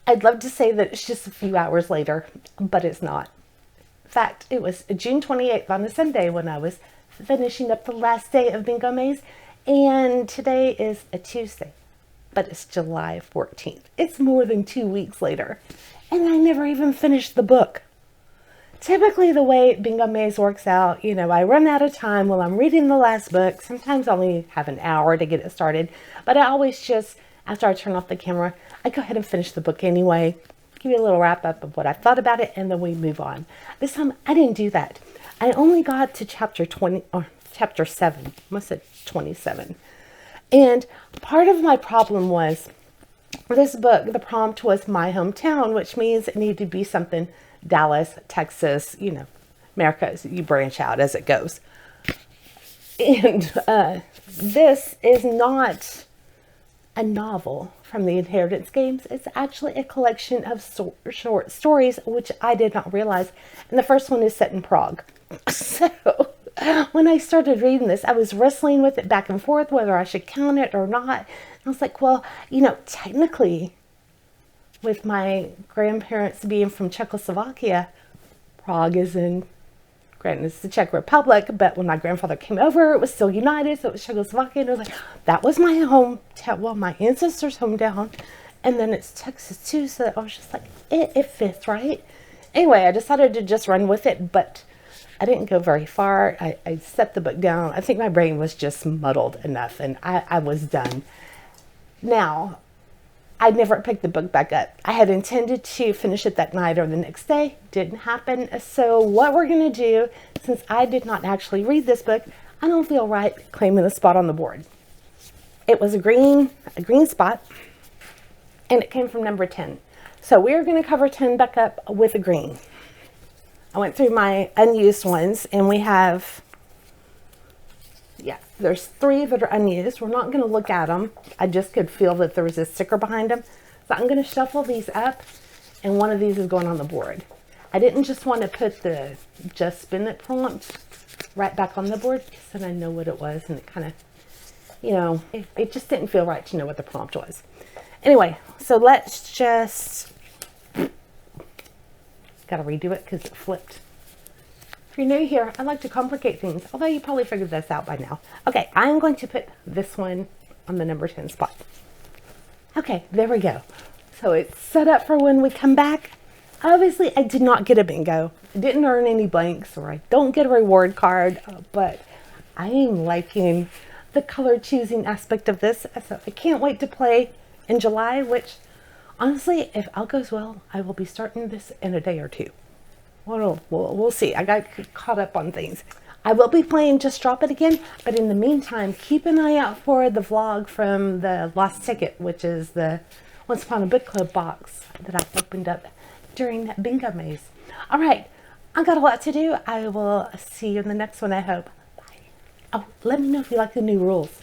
I'd love to say that it's just a few hours later, but it's not. In fact, it was June 28th on a Sunday when I was finishing up the last day of Bingo Maze. And today is a Tuesday, but it's July 14th. It's more than 2 weeks later, and I never even finished the book. Typically, the way Bingo Maze works out, you know, I run out of time while I'm reading the last book. Sometimes I only have an hour to get it started, but I always just, after I turn off the camera, I go ahead and finish the book anyway, give you a little wrap up of what I thought about it, and then we move on. This time, I didn't do that. I only got to chapter 7. I must have said 27. And part of my problem was this book, the prompt was my hometown, which means it needed to be something Dallas, Texas, you know, America, you branch out as it goes. And this is not a novel from the Inheritance Games. It's actually a collection of short stories, which I did not realize. And the first one is set in Prague. So when I started reading this, I was wrestling with it back and forth, whether I should count it or not. And I was like, well, you know, technically, with my grandparents being from Czechoslovakia, Prague is in, granted, it's the Czech Republic, but when my grandfather came over, it was still united, so it was Czechoslovakia. And I was like, that was my hometown, well, my ancestors' hometown. And then it's Texas too, so I was just like, it fits, right? Anyway, I decided to just run with it, but I didn't go very far. I set the book down. I think my brain was just muddled enough, and I was done. Now, I never picked the book back up. I had intended to finish it that night or the next day. Didn't happen. So what we're going to do, since I did not actually read this book, I don't feel right claiming a spot on the board. It was a green spot, and it came from number 10. So we're going to cover 10 back up with a green. I went through my unused ones, and we have, yeah, there's 3 that are unused. We're not going to look at them. I just could feel that there was a sticker behind them. So I'm going to shuffle these up, and one of these is going on the board. I didn't just want to put the just spin it prompt right back on the board, because then I know what it was, and it kind of, you know, it just didn't feel right to know what the prompt was. Anyway, so let's just, got to redo it because it flipped. If you're new here, I like to complicate things, although you probably figured this out by now. Okay, I'm going to put this one on the number 10 spot. Okay, there we go. So it's set up for when we come back. Obviously, I did not get a bingo. I didn't earn any blanks, or I don't get a reward card, but I am liking the color choosing aspect of this. So I can't wait to play in July, which honestly, if all goes well, I will be starting this in a day or 2. We'll see. I got caught up on things. I will be playing Just Drop It again, but in the meantime, keep an eye out for the vlog from the Lost Ticket, which is the Once Upon a Book Club box that I opened up during that Bingo Maze. All right, I got a lot to do. I will see you in the next one, I hope. Bye. Oh, let me know if you like the new rules.